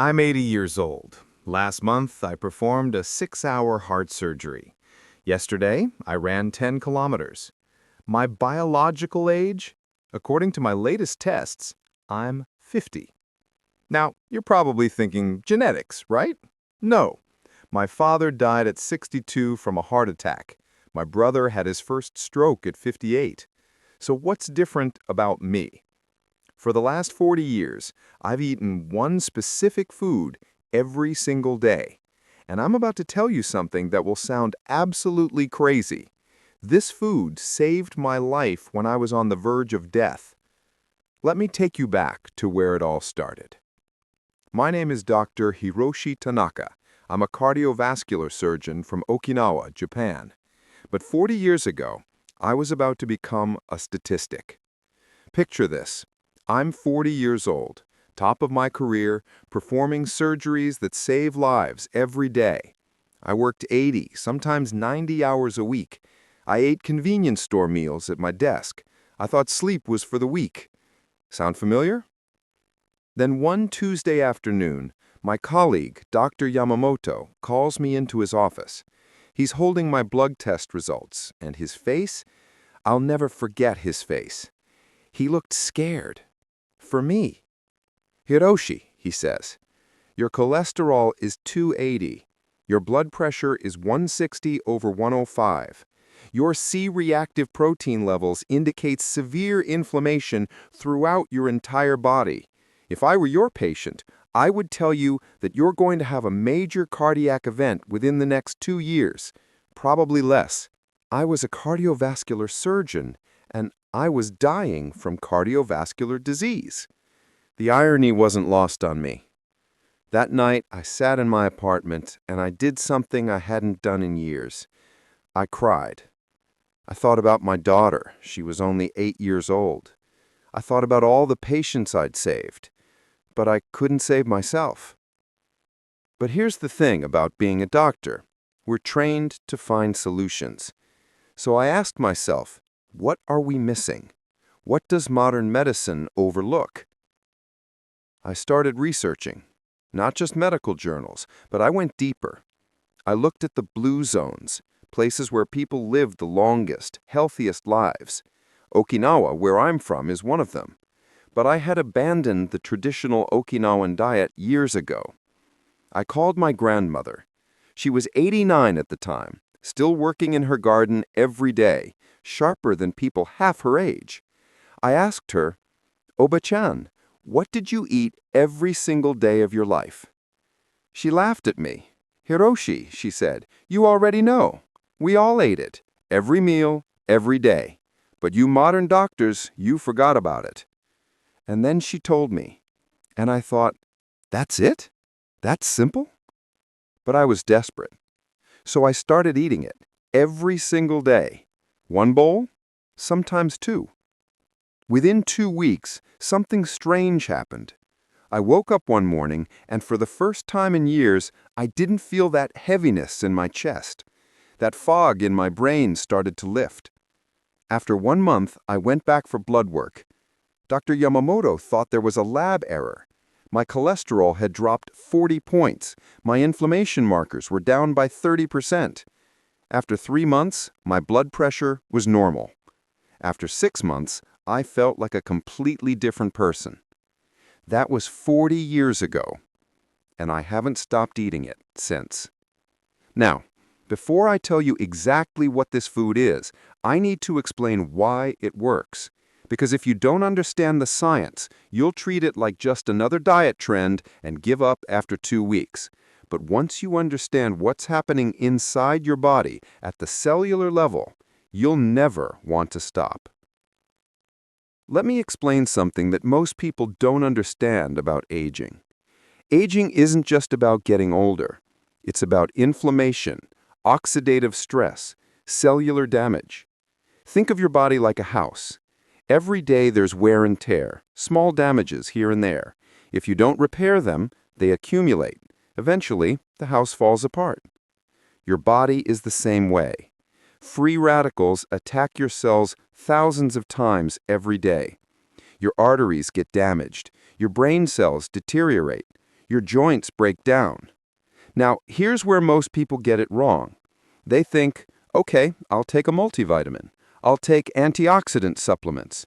I'm 80 years old. Last month, I performed a 6-hour heart surgery. Yesterday, I ran 10 kilometers. My biological age? According to my latest tests, I'm 50. Now, you're probably thinking genetics, right? No. My father died at 62 from a heart attack. My brother had his first stroke at 58. So what's different about me? For the last 40 years, I've eaten one specific food every single day. And I'm about to tell you something that will sound absolutely crazy. This food saved my life when I was on the verge of death. Let me take you back to where it all started. My name is Dr. Hiroshi Tanaka. I'm a cardiovascular surgeon from Okinawa, Japan. But 40 years ago, I was about to become a statistic. Picture this. I'm 40 years old, top of my career, performing surgeries that save lives every day. I worked 80, sometimes 90 hours a week. I ate convenience store meals at my desk. I thought sleep was for the weak. Sound familiar? Then one Tuesday afternoon, my colleague, Dr. Yamamoto, calls me into his office. He's holding my blood test results, and his face? I'll never forget his face. He looked scared. For me. "Hiroshi," he says, "your cholesterol is 280. Your blood pressure is 160 over 105. Your C-reactive protein levels indicate severe inflammation throughout your entire body. If I were your patient, I would tell you that you're going to have a major cardiac event within the next 2 years, probably less." I was a cardiovascular surgeon, and I was dying from cardiovascular disease. The irony wasn't lost on me. That night, I sat in my apartment, and I did something I hadn't done in years. I cried. I thought about my daughter. She was only 8 years old. I thought about all the patients I'd saved, but I couldn't save myself. But here's the thing about being a doctor. We're trained to find solutions. So I asked myself, what are we missing? What does modern medicine overlook? I started researching, not just medical journals, but I went deeper. I looked at the blue zones, places where people live the longest, healthiest lives. Okinawa, where I'm from, is one of them. But I had abandoned the traditional Okinawan diet years ago. I called my grandmother. She was 89 at the time, still working in her garden every day, sharper than people half her age. I asked her, "Oba-chan, what did you eat every single day of your life?" She laughed at me. "Hiroshi," she said, "you already know. We all ate it, every meal, every day. But you modern doctors, you forgot about it." And then she told me, and I thought, that's it? That's simple? But I was desperate. So I started eating it every single day. 1 bowl, sometimes 2. Within 2 weeks, something strange happened. I woke up one morning, and for the first time in years, I didn't feel that heaviness in my chest. That fog in my brain started to lift. After 1 month, I went back for blood work. Dr. Yamamoto thought there was a lab error. My cholesterol had dropped 40 points. My inflammation markers were down by 30%. After 3 months, my blood pressure was normal. After 6 months, I felt like a completely different person. That was 40 years ago, and I haven't stopped eating it since. Now, before I tell you exactly what this food is, I need to explain why it works. Because if you don't understand the science, you'll treat it like just another diet trend and give up after 2 weeks. But once you understand what's happening inside your body at the cellular level, you'll never want to stop. Let me explain something that most people don't understand about aging. Aging isn't just about getting older. It's about inflammation, oxidative stress, cellular damage. Think of your body like a house. Every day there's wear and tear, small damages here and there. If you don't repair them, they accumulate. Eventually, the house falls apart. Your body is the same way. Free radicals attack your cells thousands of times every day. Your arteries get damaged. Your brain cells deteriorate. your joints break down. Now, here's where most people get it wrong. They think, okay, I'll take a multivitamin. I'll take antioxidant supplements.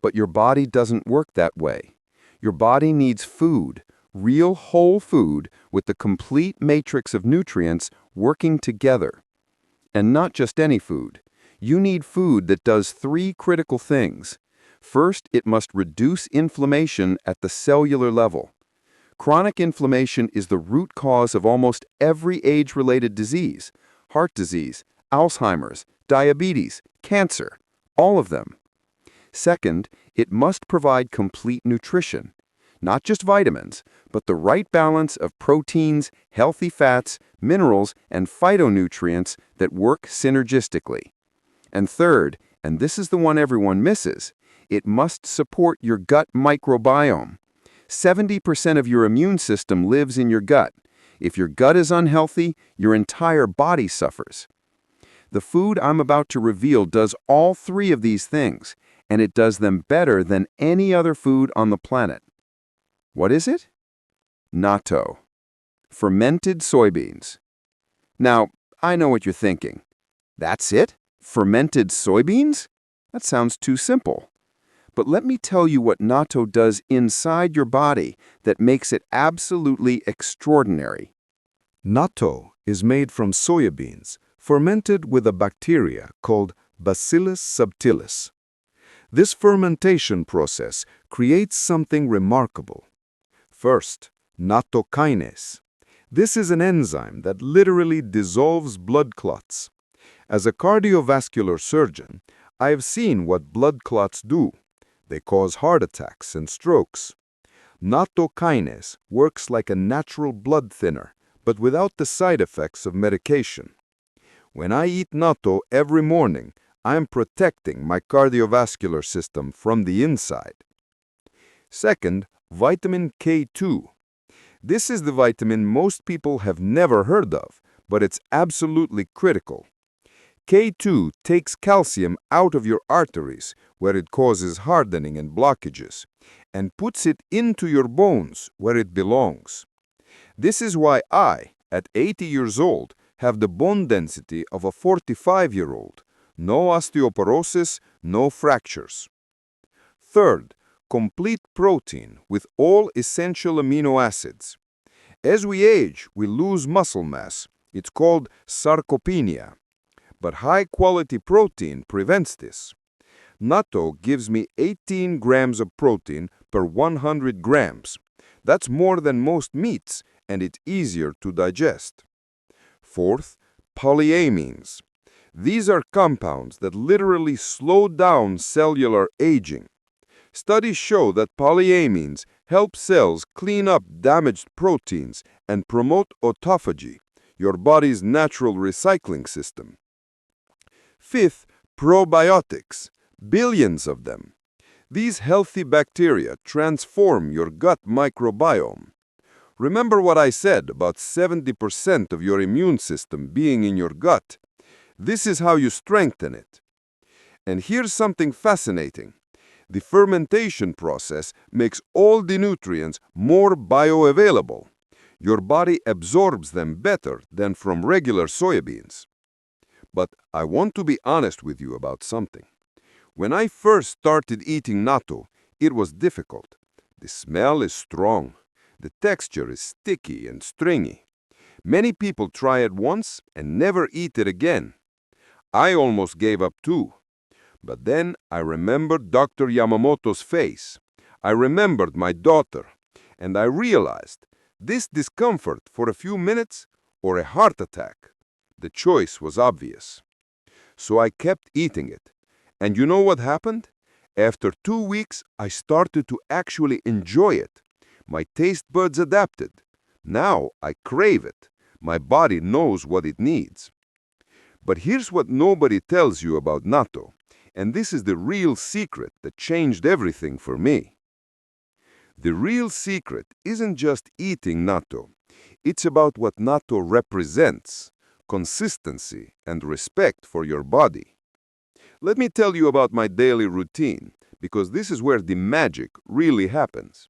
But your body doesn't work that way. Your body needs food, real whole food with the complete matrix of nutrients working together. And not just any food. You need food that does three critical things. First, it must reduce inflammation at the cellular level. Chronic inflammation is the root cause of almost every age-related disease: heart disease, Alzheimer's, diabetes, cancer, all of them. Second, it must provide complete nutrition. Not just vitamins, but the right balance of proteins, healthy fats, minerals, and phytonutrients that work synergistically. And third, and this is the one everyone misses, it must support your gut microbiome. 70% of your immune system lives in your gut. If your gut is unhealthy, your entire body suffers. The food I'm about to reveal does all three of these things, and it does them better than any other food on the planet. What is it? Natto. Fermented soybeans. Now, I know what you're thinking. That's it? Fermented soybeans? That sounds too simple. But let me tell you what natto does inside your body that makes it absolutely extraordinary. Natto is made from soya beans, fermented with a bacteria called Bacillus subtilis. This fermentation process creates something remarkable. First, natto kinase. This is an enzyme that literally dissolves blood clots. As a cardiovascular surgeon, I have seen what blood clots do. They cause heart attacks and strokes. Natto kinase works like a natural blood thinner, but without the side effects of medication. When I eat natto every morning, I am protecting my cardiovascular system from the inside. Second, vitamin K2. This is the vitamin most people have never heard of, but it's absolutely critical. K2 takes calcium out of your arteries, where it causes hardening and blockages, and puts it into your bones, where it belongs. This is why I, at 80 years old, have the bone density of a 45-year-old. No osteoporosis, no fractures. Third, complete protein with all essential amino acids. As we age, we lose muscle mass. It's called sarcopenia. But high-quality protein prevents this. Natto gives me 18 grams of protein per 100 grams. That's more than most meats, and it's easier to digest. Fourth, polyamines. These are compounds that literally slow down cellular aging. Studies show that polyamines help cells clean up damaged proteins and promote autophagy, your body's natural recycling system. Fifth, probiotics. Billions of them. These healthy bacteria transform your gut microbiome. Remember what I said about 70% of your immune system being in your gut? This is how you strengthen it. And here's something fascinating. The fermentation process makes all the nutrients more bioavailable. Your body absorbs them better than from regular soybeans. But I want to be honest with you about something. When I first started eating natto, it was difficult. The smell is strong. The texture is sticky and stringy. Many people try it once and never eat it again. I almost gave up too. But then I remembered Dr. Yamamoto's face. I remembered my daughter. And I realized this discomfort for a few minutes or a heart attack. The choice was obvious. So I kept eating it. And you know what happened? After 2 weeks, I started to actually enjoy it. My taste buds adapted. Now I crave it. My body knows what it needs. But here's what nobody tells you about natto, and this is the real secret that changed everything for me. The real secret isn't just eating natto. It's about what natto represents: consistency and respect for your body. Let me tell you about my daily routine, because this is where the magic really happens.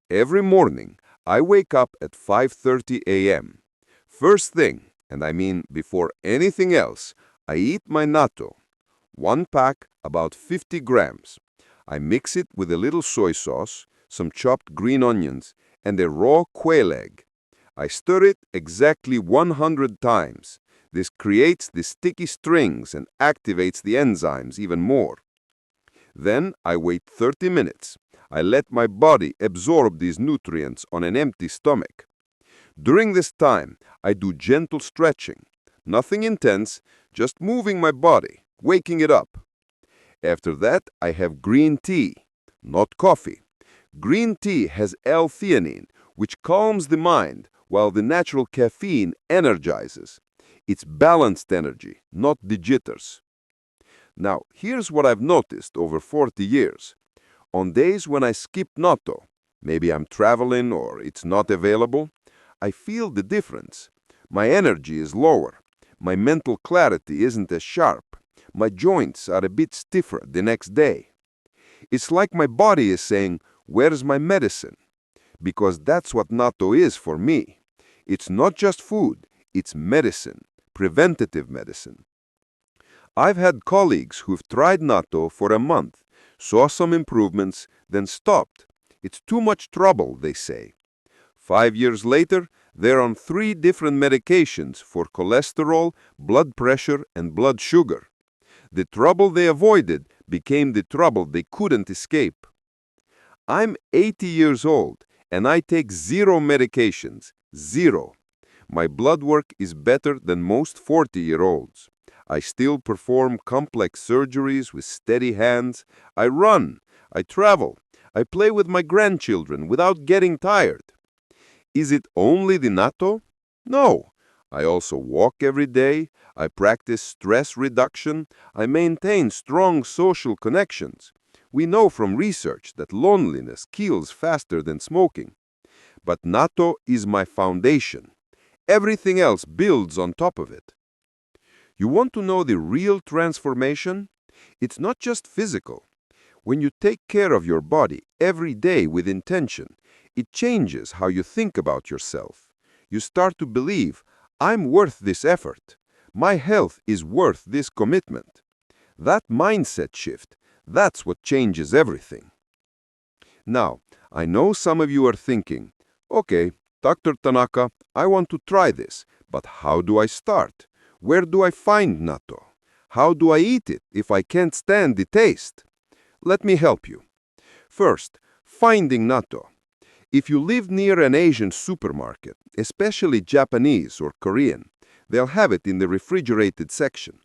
Every morning, I wake up at 5:30 a.m. First thing, and I mean before anything else, I eat my natto. One pack, about 50 grams. I mix it with a little soy sauce, some chopped green onions, and a raw quail egg. I stir it exactly 100 times. This creates the sticky strings and activates the enzymes even more. Then I wait 30 minutes. I let my body absorb these nutrients on an empty stomach. During this time, I do gentle stretching. Nothing intense, just moving my body, waking it up. After that, I have green tea, not coffee. Green tea has L-theanine, which calms the mind, while the natural caffeine energizes. It's balanced energy, not the jitters. Now, here's what I've noticed over 40 years. On days when I skip natto, maybe I'm traveling or it's not available, I feel the difference. My energy is lower. My mental clarity isn't as sharp. My joints are a bit stiffer the next day. It's like my body is saying, "Where's my medicine?" Because that's what natto is for me. It's not just food, it's medicine, preventative medicine. I've had colleagues who've tried natto for a month, saw some improvements, then stopped. It's too much trouble, they say. 5 years later, they're on 3 different medications for cholesterol, blood pressure, and blood sugar. The trouble they avoided became the trouble they couldn't escape. I'm 80 years old, and I take 0 medications. 0. My blood work is better than most 40-year-olds. I still perform complex surgeries with steady hands. I run. I travel. I play with my grandchildren without getting tired. Is it only the natto? No. I also walk every day. I practice stress reduction. I maintain strong social connections. We know from research that loneliness kills faster than smoking. But natto is my foundation. Everything else builds on top of it. You want to know the real transformation? It's not just physical. When you take care of your body every day with intention, it changes how you think about yourself. You start to believe, "I'm worth this effort. My health is worth this commitment." That mindset shift, that's what changes everything. Now, I know some of you are thinking, "Okay, Dr. Tanaka, I want to try this, but how do I start? Where do I find natto? How do I eat it if I can't stand the taste?" Let me help you. First, finding natto. If you live near an Asian supermarket, especially Japanese or Korean, they'll have it in the refrigerated section.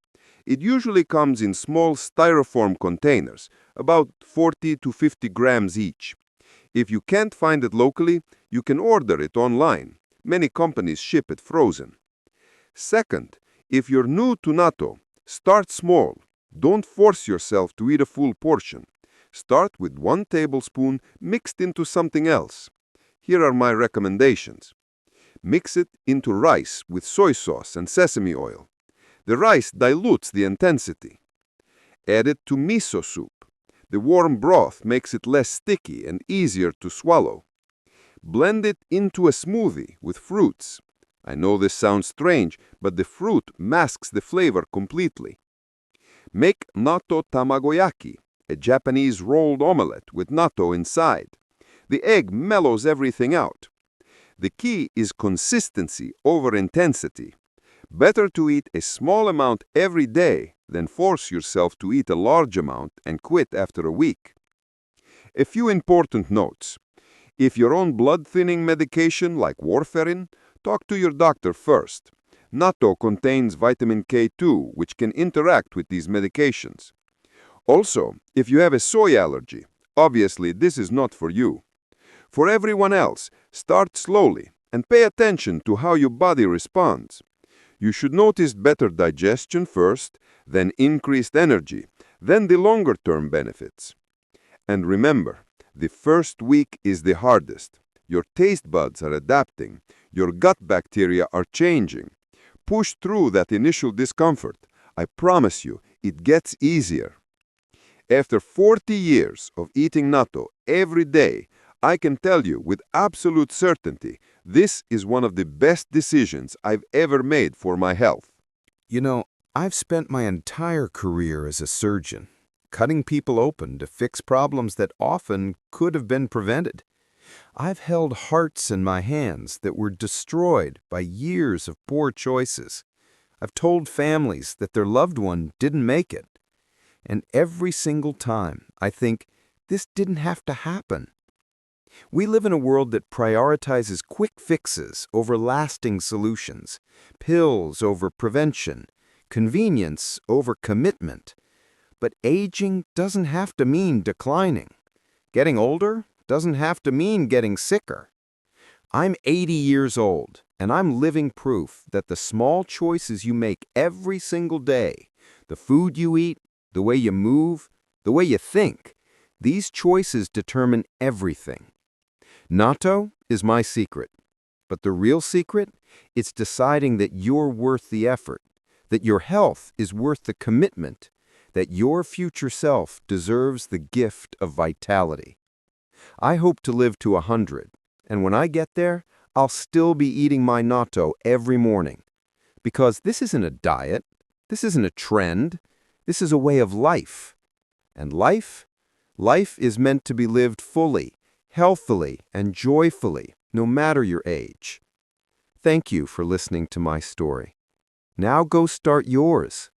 It usually comes in small styrofoam containers, about 40 to 50 grams each. If you can't find it locally, you can order it online. Many companies ship it frozen. Second, if you're new to natto, start small. Don't force yourself to eat a full portion. Start with 1 tablespoon mixed into something else. Here are my recommendations. Mix it into rice with soy sauce and sesame oil. The rice dilutes the intensity. Add it to miso soup. The warm broth makes it less sticky and easier to swallow. Blend it into a smoothie with fruits. I know this sounds strange, but the fruit masks the flavor completely. Make natto tamagoyaki, a Japanese rolled omelette with natto inside. The egg mellows everything out. The key is consistency over intensity. Better to eat a small amount every day than force yourself to eat a large amount and quit after a week. A few important notes. If you're on blood-thinning medication like warfarin, talk to your doctor first. Natto contains vitamin K2, which can interact with these medications. Also, if you have a soy allergy, obviously this is not for you. For everyone else, start slowly and pay attention to how your body responds. You should notice better digestion first, then increased energy, then the longer-term benefits. And remember, the first week is the hardest. Your taste buds are adapting. Your gut bacteria are changing. Push through that initial discomfort. I promise you, it gets easier. After 40 years of eating natto every day, I can tell you with absolute certainty, this is one of the best decisions I've ever made for my health. You know, I've spent my entire career as a surgeon, cutting people open to fix problems that often could have been prevented. I've held hearts in my hands that were destroyed by years of poor choices. I've told families that their loved one didn't make it. And every single time, I think, this didn't have to happen. We live in a world that prioritizes quick fixes over lasting solutions, pills over prevention, convenience over commitment. But aging doesn't have to mean declining. Getting older doesn't have to mean getting sicker. I'm 80 years old, and I'm living proof that the small choices you make every single day, the food you eat, the way you move, the way you think, these choices determine everything. Natto is my secret. But the real secret? It's deciding that you're worth the effort, that your health is worth the commitment, that your future self deserves the gift of vitality. I hope to live to 100, and when I get there, I'll still be eating my natto every morning. Because this isn't a diet, this isn't a trend, this is a way of life. And life is meant to be lived fully, healthily, and joyfully, no matter your age. Thank you for listening to my story. Now go start yours.